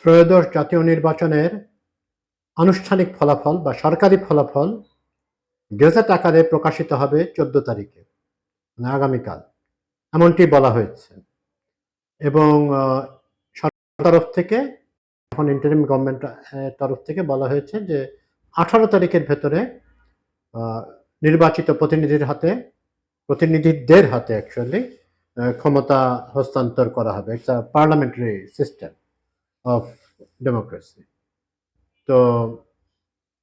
ত্রয়োদশ জাতীয় নির্বাচনের আনুষ্ঠানিক ফলাফল বা সরকারি ফলাফল গেজেট আকারে প্রকাশিত হবে ১৪ তারিখে, মানে আগামীকাল, এমনটি বলা হয়েছে। এবং সরকার তরফ থেকে, এখন ইন্টারিম গভর্নমেন্ট তরফ থেকে বলা হয়েছে যে ১৮ তারিখের ভেতরে নির্বাচিত প্রতিনিধিদের হাতে অ্যাকচুয়ালি ক্ষমতা হস্তান্তর করা হবে। It's a parliamentary system of democracy. তো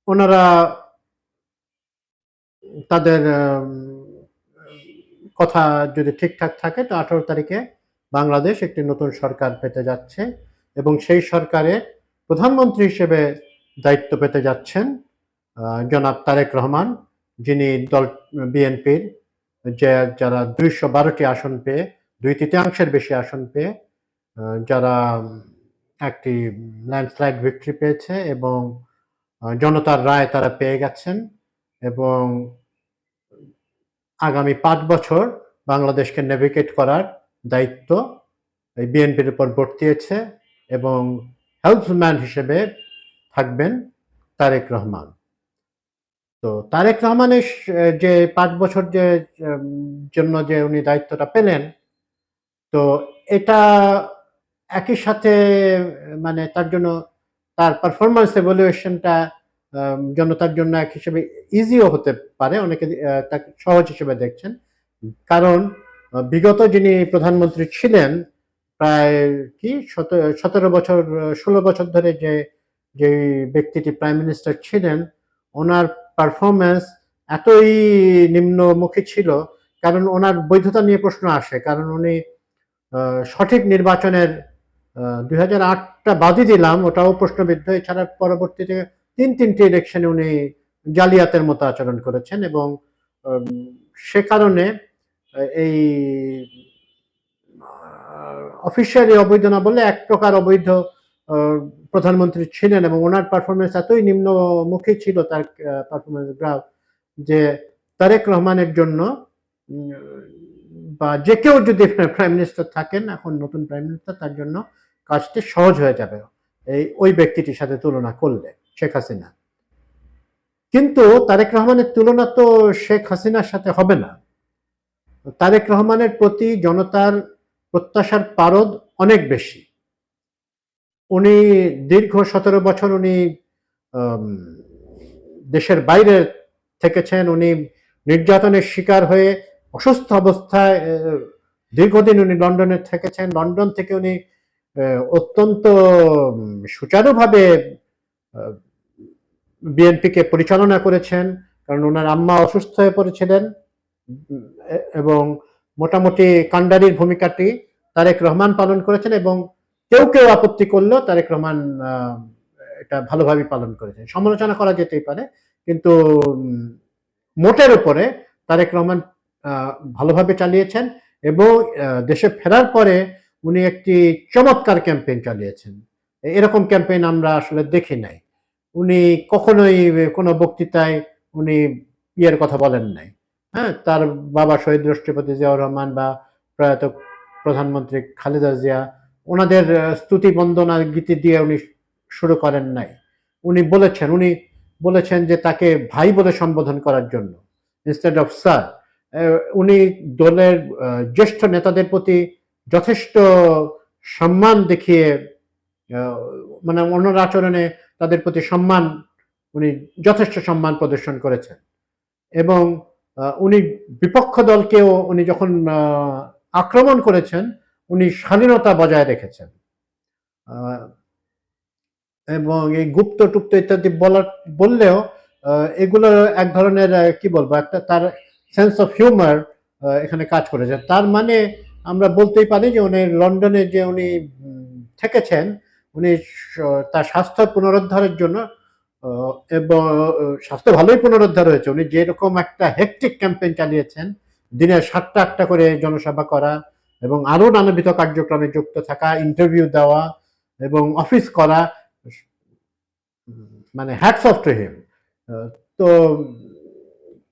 ওনারা তাদের কথা যদি ঠিকঠাক থাকে তো ১৮ তারিখে বাংলাদেশ একটি নতুন সরকার পেতে যাচ্ছে এবং সেই সরকারে প্রধানমন্ত্রী হিসেবে দায়িত্ব পেতে যাচ্ছেন জনাব তারেক রহমান, যিনি বিএনপির যারা ২১২টি আসন পেয়ে, ২/৩ বেশি আসন পেয়ে যারা একটি ল্যান্ডস্লাইড ভিক্টরি পেয়েছে এবং জনতার রায় তারা পেয়ে গেছেন এবং আগামী ৫ বছর বাংলাদেশকে নেভিগেট করার দায়িত্ব এই বিএনপির উপর বর্তিয়েছে এবং হেল্পম্যান হিসেবে থাকবেন তারেক রহমান। তো তারেক রহমানের যে ৫ বছর জন্য যে উনি দায়িত্বটা পেলেন, তো এটা একই সাথে মানে তার জন্য তার পারফরম্যান্স এভালুয়েশনটা জনতার জন্য এক হিসেবে ইজিও হতে পারে, অনেকে তাকে সহজ হিসেবে দেখছেন। কারণ বিগত যিনি প্রধানমন্ত্রী ছিলেন প্রায় ১৭ বছর ১৬ বছর ধরে যে ব্যক্তিটি প্রাইম মিনিস্টার ছিলেন, ওনার পারফরম্যান্স এতই নিম্নমুখী ছিল, কারণ ওনার বৈধতা নিয়ে প্রশ্ন আসে। কারণ উনি সঠিক নির্বাচনের ২০০৮টা বাদই দিলাম, ওটাও প্রশ্নবিদ্ধ। এছাড়া পরবর্তীতে ৩টি ইলেকশনে উনি জালিয়াতের মতো আচরণ করেছেন এবং সে কারণে এই অফিসিয়ালি অবৈধ না বললে এক প্রকার অবৈধ প্রধানমন্ত্রী ছিলেন এবং ওনার পারফরমেন্স এতই নিম্নমুখী ছিল, তার পারফরমেন্স গ্রাফ, যে তারেক রহমানের জন্য বা যে কেউ যদি প্রাইম মিনিস্টার থাকেন, এখন নতুন প্রাইম মিনিস্টার, তার জন্য কাজটি সহজ হয়ে যাবে ওই ব্যক্তিটির সাথে তুলনা করলে, শেখ হাসিনা। কিন্তু তারেক রহমানের তুলনা তো শেখ হাসিনার সাথে হবে না। তারেক রহমানের প্রতি জনতার প্রত্যাশার পারদ অনেক বেশি। উনি দীর্ঘ ১৭ বছর উনি দেশের বাইরে থেকেছেন, উনি নির্যাতনের শিকার হয়ে অসুস্থ অবস্থায় দীর্ঘদিন উনি লন্ডনে থেকেছেন। লন্ডন থেকে উনি অত্যন্ত সুচারুভাবে বিএনপিকে পরিচালনা করেছেন, কারণ ওনার আম্মা অসুস্থ হয়ে পড়েছিলেন এবং মোটামুটি কান্ডারির ভূমিকাটি তারেক রহমান পালন করেছেন এবং কেউ আপত্তি করলেও তারেক রহমান এটা ভালোভাবে পালন করেছেন। সমালোচনা করা যেতেই পারে, কিন্তু মোটের উপরে তারেক রহমান ভালোভাবে চালিয়েছেন এবং দেশে ফেরার পরে উনি একটি চমৎকার ক্যাম্পেইন চালিয়েছেন। এরকম ক্যাম্পেইন আমরা আসলে দেখি নাই। উনি কখনোই কোনো বক্তৃতায় উনি ইয়ের কথা বলেন নাই। হ্যাঁ, তার বাবা শহীদ রাষ্ট্রপতি জিয়াউর রহমান বা প্রয়াত প্রধানমন্ত্রী খালেদা জিয়া, ওনাদের স্তুতি বন্দনা গীতি দিয়ে উনি শুরু করেন নাই। উনি বলেছেন যে তাকে ভাই বলে সম্বোধন করার জন্য, ইনস্টেড অফ স্যার। উনি দলের জ্যেষ্ঠ নেতাদের প্রতি যথেষ্ট সম্মান দেখিয়ে, মানে ওনার আচরণে তাদের প্রতি সম্মান, উনি যথেষ্ট সম্মান প্রদর্শন করেছেন এবং উনি বিপক্ষ দলকেও উনি যখন আক্রমণ করেছেন, উনি স্বাধীনতা বজায় রেখেছেন এবং এই গুপ্ত টুপ্ত ইত্যাদি বললেও এগুলো এক ধরনের কি বলবো, একটা তার সেন্স অফ হিউমার এখানে কাজ করেছে। তার মানে আমরা বলতেই পারি যে উনি লন্ডনে যে উনি থেকেছেন, উনি তার স্বাস্থ্য পুনরুদ্ধারের জন্য, এবং স্বাস্থ্য ভালোই পুনরুদ্ধার হয়েছে। উনি যেরকম একটা হেকটিক ক্যাম্পেইন চালিয়েছেন, দিনে 7টা করে জনসভা করা এবং আরো নানাবিধ কার্যক্রমে যুক্ত থাকা, ইন্টারভিউ দেওয়া এবং অফিস করা, মানে হ্যাটস অফ টু হিম। তো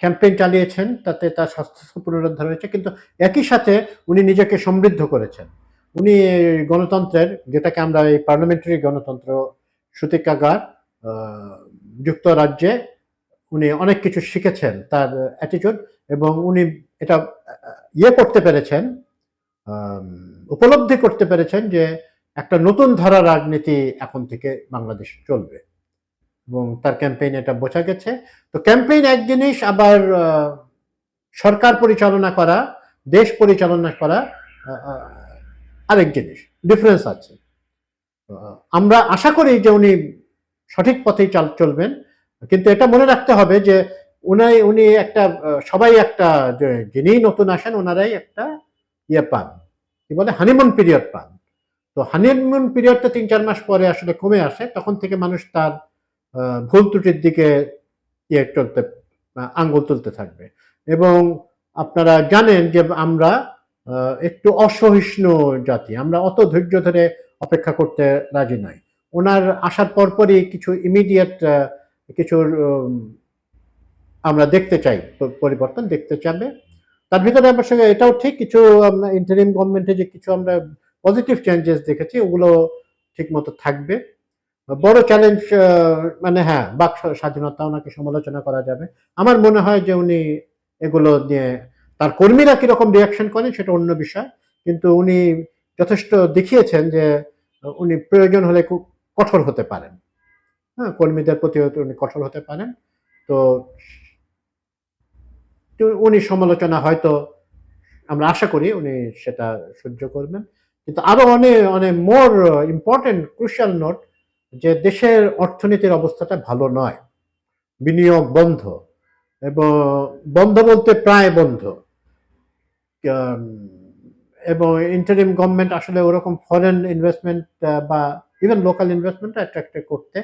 ক্যাম্পেইন চালিয়েছেন, তাতে তার স্বাস্থ্য পুনরুদ্ধার হয়েছে, কিন্তু একই সাথে উনি নিজেকে সমৃদ্ধ করেছেন। উনি গণতন্ত্রের, যেটাকে আমরা এই পার্লামেন্টারি গণতন্ত্র সূতিকাগার, যুক্তরাজ্যে উনি অনেক কিছু শিখেছেন তার অ্যাটিটিউড, এবং উনি এটা ইয়ে করতে পেরেছেন, উপলব্ধি করতে পেরেছেন যে একটা নতুন ধারা রাজনীতি এখন থেকে বাংলাদেশ চলবে, এবং তার ক্যাম্পেইন এটা বোঝা গেছে। তো ক্যাম্পেইন এক জিনিস, আবার সরকার পরিচালনা করা, দেশ পরিচালনা করা আরেক জিনিস, ডিফারেন্স আছে। আমরা আশা করি যে উনি সঠিক পথেই চলবেন, কিন্তু এটা মনে রাখতে হবে যে উনি একটা সবাই একটা, যিনি নতুন আসেন ওনারাই একটা ইয়ে পান, কি বলে, হানিমুন পিরিয়ড পান। তো হানিমুন পিরিয়ডটা ৩-৪ মাস পরে আসলে কমে আসে, তখন থেকে মানুষ তার ভুল ত্রুটির দিকে ইয়ে আঙ্গুল তুলতে থাকবে। এবং আপনারা জানেন যে আমরা একটু অসহিষ্ণু জাতি, আমরা অত ধৈর্য ধরে অপেক্ষা করতে রাজি নই। ওনার আসার পরপরই কিছু ইমিডিয়েট কিছু আমরা দেখতে চাই, পরিবর্তন দেখতে চাবে। তার ভিতরে আমার সঙ্গে এটাও ঠিক, কিছু আমরা ইন্টারিম গভর্নমেন্টে যে কিছু আমরা পজিটিভ চেঞ্জেস দেখেছি, ওগুলো ঠিক মতো থাকবে। বড় চ্যালেঞ্জ, মানে হ্যাঁ, বাক স্বাধীনতা, ওনাকে সমালোচনা করা যাবে। আমার মনে হয় যে উনি এগুলো নিয়ে, তার কর্মীরা কিরকম রিয়াকশন করেন সেটা অন্য বিষয়, কিন্তু উনি যথেষ্ট দেখিয়েছেন যে উনি প্রয়োজন হলে খুব কঠোর হতে পারেন। হ্যাঁ, কর্মীদের প্রতি উনি কঠোর হতে পারেন। তো উনি সমালোচনা হয়তো, আমরা আশা করি উনি সেটা সহ্য করবেন। কিন্তু আরো অনেক অনেক মোর ইম্পর্টেন্ট ক্রুশিয়াল নোট, যে দেশের অর্থনীতির অবস্থাটা ভালো নয়, বিনিয়োগ বন্ধ, এবং বন্ধ বলতে প্রায় বন্ধ, এবং ইন্টারিম গভর্নমেন্ট আসলে ওরকম ফরেন ইনভেস্টমেন্ট বা ইভেন লোকাল ইনভেস্টমেন্ট অ্যাট্রাক্ট করতে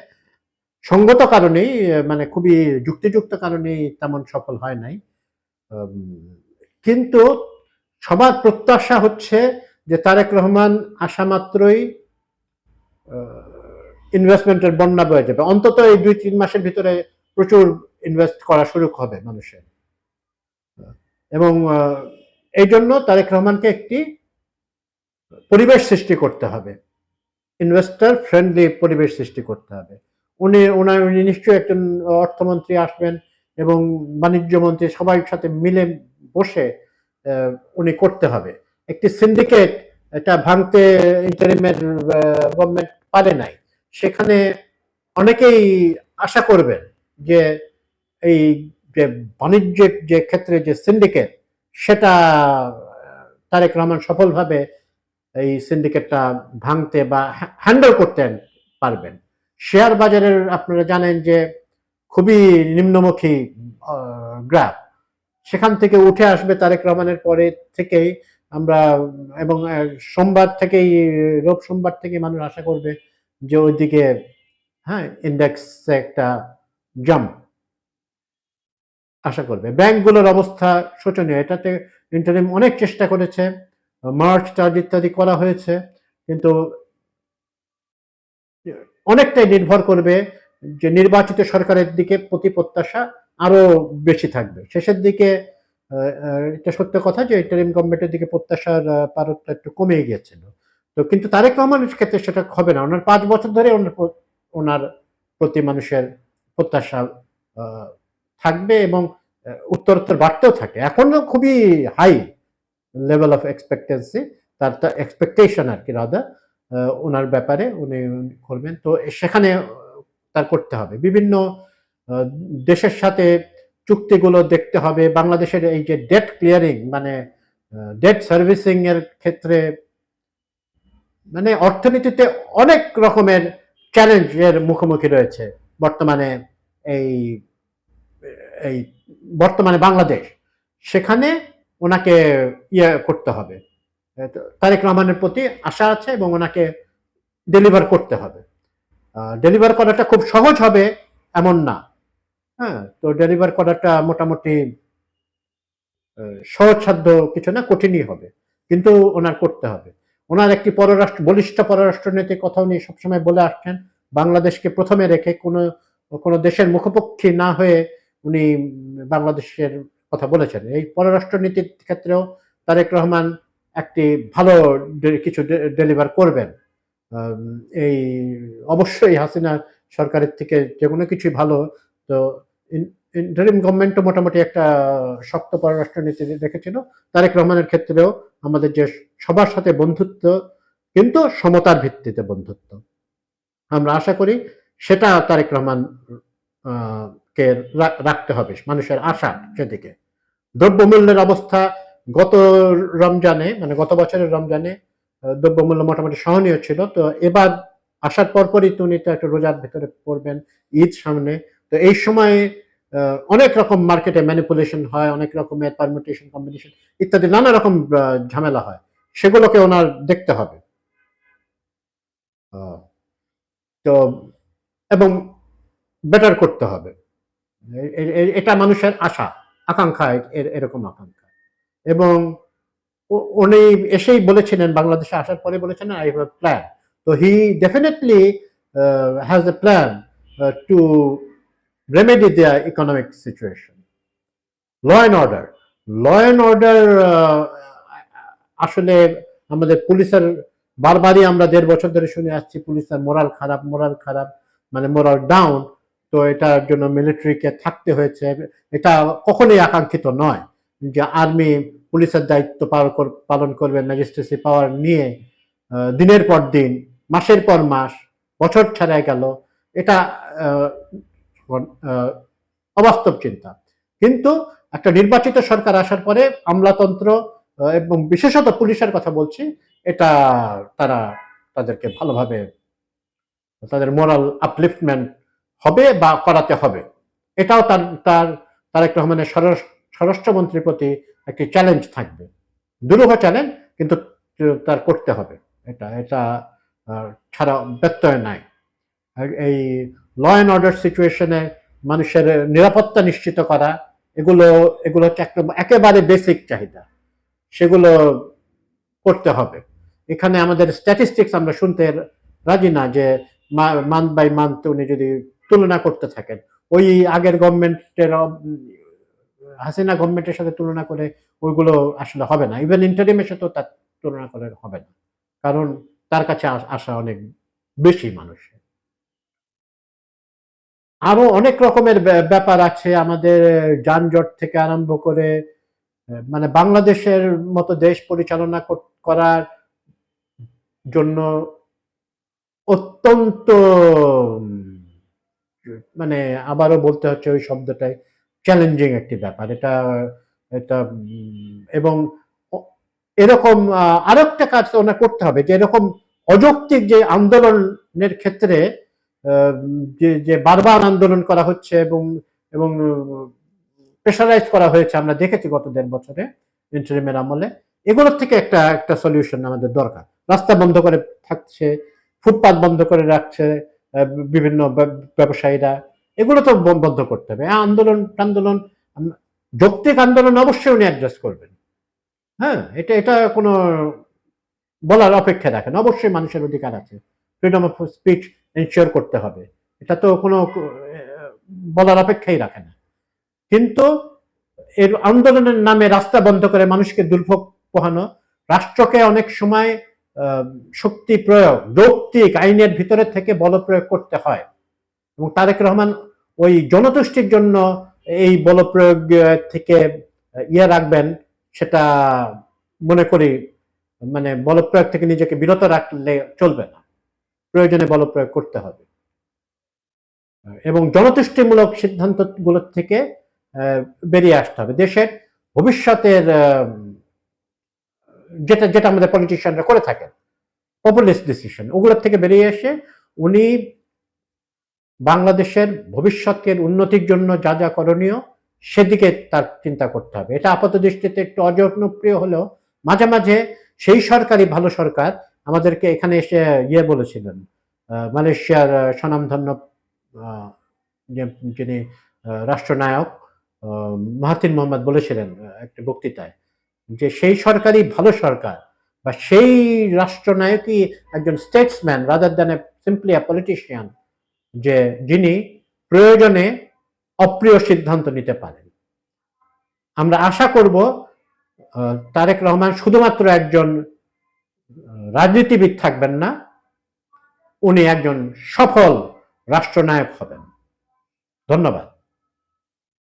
সঙ্গত কারণেই, মানে খুবই যুক্তিযুক্ত কারণেই তেমন সফল হয় নাই। কিন্তু সবার প্রত্যাশা হচ্ছে যে তারেক রহমান আসা মাত্রই ইনভেস্টমেন্টের বন্যা বয়ে যাবে, অন্তত এই ২-৩ মাসের ভিতরে প্রচুর ইনভেস্ট করা শুরু হবে মানুষের। এবং এই জন্য তারেক রহমানকে একটি পরিবেশ সৃষ্টি করতে হবে, ইনভেস্টর ফ্রেন্ডলি পরিবেশ সৃষ্টি করতে হবে। উনি নিশ্চয়ই একজন অর্থমন্ত্রী আসবেন, এবং বাণিজ্য মন্ত্রী, সবাই সাথে মিলে বসে উনি করতে হবে একটি সিন্ডিকেট। এটা ভাঙতে ইন্টারিমের গভর্নমেন্ট পারে নাই, সেখানে অনেকেই আশা করবেন যে এই যে বাণিজ্যিক যে ক্ষেত্রে যে সিন্ডিকেট, সেটা তারেক রহমান সফলভাবে এই সিন্ডিকেটটা ভাঙতে বা হ্যান্ডেল করতে পারবেন। শেয়ার বাজারের আপনারা জানেন যে খুবই নিম্নমুখী গ্রাফ, সেখান থেকে উঠে আসবে তারেক রহমানের পরে থেকেই আমরা, এবং সোমবার থেকেই, রোব সোমবার থেকে মানুষ আশা করবে যে ওইদিকে, হ্যাঁ, ইন্ডেক্সে একটা জাম্প আশা করবে। ব্যাংকগুলোর অবস্থা শোচনীয়, এটাতে ইন্টারিম অনেক চেষ্টা করেছে, মার্চ চার্জ ইত্যাদি করা হয়েছে, কিন্তু অনেকটাই নির্ভর করবে যে নির্বাচিত সরকারের দিকে প্রতি প্রত্যাশা আরো বেশি থাকবে। শেষের দিকে এটা সত্য কথা যে ইন্টারিম গভর্নমেন্টের দিকে প্রত্যাশার পারদটা একটু কমে গিয়েছিল। তো কিন্তু তারেক রহমানের ক্ষেত্রে সেটা হবে না, ওনার ৫ বছর ধরে ওনার প্রতি মানুষের প্রত্যাশা থাকবে, এবং উত্তরোত্তর বাড়তেও থাকে। এখনো খুবই হাই লেভেল অফ এক্সপেক্টেন্সি, তার এক্সপেকটেশন আর কি, রাদার ওনার ব্যাপারে উনি করবেন। তো সেখানে তার করতে হবে বিভিন্ন দেশের সাথে চুক্তিগুলো দেখতে হবে। বাংলাদেশের এই যে ডেট ক্লিয়ারিং, মানে ডেট সার্ভিসিং এর ক্ষেত্রে, মানে অর্থনীতিতে অনেক রকমের চ্যালেঞ্জের মুখোমুখি রয়েছে বর্তমানে। এই এই বর্তমানে বাংলাদেশ, সেখানে ওনাকে ইয়ে করতে হবে। তারেক রহমানের প্রতি আশা আছে, এবং ওনাকে ডেলিভার করতে হবে। ডেলিভার করাটা খুব সহজ হবে এমন না, হ্যাঁ, তো ডেলিভার করাটা মোটামুটি সহজসাধ্য কিছু না, কঠিনই হবে, কিন্তু ওনার করতে হবে। ওনার একটি বলিষ্ঠ পররাষ্ট্রনীতির কথা উনি সবসময় বলে আসছেন, বাংলাদেশকে প্রথমে রেখে কোনো দেশের মুখপক্ষী না হয়ে উনি বাংলাদেশের কথা বলেছেন। এই পররাষ্ট্রনীতির ক্ষেত্রেও তারেক রহমান একটি ভালো কিছু ডেলিভার করবেন। এই অবশ্যই হাসিনা সরকারের থেকে যে কোনো কিছুই ভালো। তো ইন্টারিম গভর্নমেন্টও মোটামুটি একটা শক্ত পররাষ্ট্রনীতি রেখেছিল। তারেক রহমানের ক্ষেত্রেও আমাদের যে সবার সাথে বন্ধুত্ব, কিন্তু সমতার ভিত্তিতে বন্ধুত্ব, আমরা আশা করি সেটা তারেক রহমান কে রাখতে হবে, মানুষের আশা সেদিকে। দ্রব্যমূল্যের অবস্থা গত রমজানে, মানে গত বছরের রমজানে দ্রব্যমূল্য মোটামুটি সহনীয় ছিল। তো এবার আসার পরপরই তো উনি তো একটা রোজার ভেতরে পড়বেন, ঈদ সামনে। তো এই সময় অনেক রকম মার্কেটে ম্যানিপুলেশন হয়, অনেক রকমের পারমিটেশন কম্বিনেশন ইত্যাদি নানা রকম ঝামেলা হয়, সেগুলোকে ওনার দেখতে হবে। তো এবং বেটার করতে হবে, এটা মানুষের আশা আকাঙ্ক্ষা, এরকম আকাঙ্ক্ষা। এবং উনি এসেই বলেছিলেন, বাংলাদেশে আসার পরে বলেছেন আই হ্যাভ এ প্ল্যান। তো he definitely has a plan to remedy the economic situation. Law and order, law and order আসলে আমাদের পুলিশের বারবারই আমরা 1.5 বছর ধরে শুনে আসছি পুলিশের মোরাল খারাপ, মোরাল খারাপ, মানে মোরাল ডাউন। তো এটার জন্য মিলিটারিকে থাকতে হয়েছে। এটা কখনোই আকাঙ্ক্ষিত নয় যে আর্মি পুলিশের দায়িত্ব পালন করবে ম্যাজিস্ট্রেসি পাওয়ার নিয়ে দিনের পর দিন, মাসের পর মাস, বছর ছাড়াই গেল। এটা অবাস্তব চিন্তা। কিন্তু একটা নির্বাচিত সরকার আসার পরে আমলাতন্ত্র এবং বিশেষত পুলিশের কথা বলছি, এটা তারা তাদেরকে ভালোভাবে তাদের মোরাল আপলিফটমেন্ট হবে বা করাতে হবে। এটাও তার তারেক রহমানের স্বরাষ্ট্রমন্ত্রীর প্রতি একটি চ্যালেঞ্জ থাকবে, দুরূহ চ্যালেঞ্জ, কিন্তু তার করতে হবে। এটা এটা ছাড়া ব্যত্যয় নাই। এই ল অ্যান্ড অর্ডার সিচুয়েশনে মানুষের নিরাপত্তা নিশ্চিত করা, এগুলো এগুলো হচ্ছে একেবারে বেসিক চাহিদা, সেগুলো করতে হবে। এখানে আমাদের স্ট্যাটিস্টিক্স আমরা শুনতে রাজি না যে মান্থ বাই মান্থ উনি যদি তুলনা করতে থাকেন ওই আগের গভর্নমেন্টের হাসিনা গভর্নমেন্টের সাথে তুলনা করে, ওইগুলো আসলে হবে না। ইভেন ইন্টারিমের সাথেও তার তুলনা করে হবে না, কারণ তার কাছে আশা অনেক বেশি মানুষের। আরো অনেক রকমের ব্যাপার আছে আমাদের, যানজট থেকে আরম্ভ করে, মানে বাংলাদেশের মতো দেশ পরিচালনা করার জন্য অত্যন্ত, মানে আবারও বলতে হচ্ছে ওই শব্দটাই, চ্যালেঞ্জিং একটি ব্যাপার এটা। এটা এবং এরকম আরো একটা কাজ ওনার করতে হবে, যে এরকম অযৌক্তিক যে আন্দোলনের ক্ষেত্রে যে বারবার আন্দোলন করা হচ্ছে এবং এবং প্রেশারাইজ করা হয়েছে, আমরা দেখেছি গত 1.5 বছরে ইন্টারিমের আমলে, এগুলোর থেকে একটা একটা সলিউশন আমাদের দরকার। রাস্তা বন্ধ করে থাকছে, ফুটপাত বন্ধ করে রাখছে বিভিন্ন ব্যবসায়ীরা, এগুলো তো বন্ধ করতে হবে। আন্দোলন আন্দোলন যৌক্তিক আন্দোলন অবশ্যই উনি অ্যাডজাস্ট করবেন। হ্যাঁ, এটা এটা কোনো বলার অপেক্ষা রাখেন, অবশ্যই মানুষের অধিকার আছে, ফ্রিডম অফ স্পিচ এনশিওর করতে হবে, এটা তো কোনো বলার অপেক্ষাই রাখে না। কিন্তু এর আন্দোলনের নামে রাস্তা বন্ধ করে মানুষকে দুর্ভোগ পোহানো, রাষ্ট্রকে অনেক সময় শক্তি প্রয়োগ, যৌক্তিক আইনের ভিতরে থেকে বল প্রয়োগ করতে হয়, এবং তারেক রহমান ওই জনতুষ্টির জন্য এই বল প্রয়োগ থেকে রাখবেন, সেটা মনে করি, মানে বল প্রয়োগ থেকে নিজেকে বিরত রাখলে চলবে না, প্রয়োজনে বল প্রয়োগ করতে হবে এবং জনতুষ্টিমূলক সিদ্ধান্ত গুলো থেকে বেরিয়ে আসতে হবে। দেশের ভবিষ্যতের যেটা যেটা আমাদের পলিটিশিয়ানরা করে থাকেন, পপুলিস্ট ডিসিশন, ওগুলোর থেকে বেরিয়ে এসে উনি বাংলাদেশের ভবিষ্যতের উন্নতির জন্য যা যা করণীয় সেদিকে তার চিন্তা করতে হবে। এটা আপাত দৃষ্টিতে একটু অজনপ্রিয় হলেও মাঝে মাঝে সেই সরকারই ভালো সরকার আমাদেরকে এখানে এসে বলেছিলেন, মালয়েশিয়ার স্বনামধন্য যিনি রাষ্ট্রনায়ক মাহাথির মোহাম্মদ বলেছিলেন একটা বক্তৃতায়, যে সেই সরকারই ভালো সরকার, বা সেই রাষ্ট্রনায়কই একজন স্টেটসম্যান রাদার দ্যান সিম্পলি আ পলিটিশিয়ান, যে যিনি প্রয়োজনে অপ্রিয় সিদ্ধান্ত নিতে পারেন। আমরা আশা করব তারেক রহমান শুধুমাত্র একজন রাজনীতিবিদ থাকবেন না, উনি একজন সফল রাষ্ট্রনায়ক হবেন। ধন্যবাদ।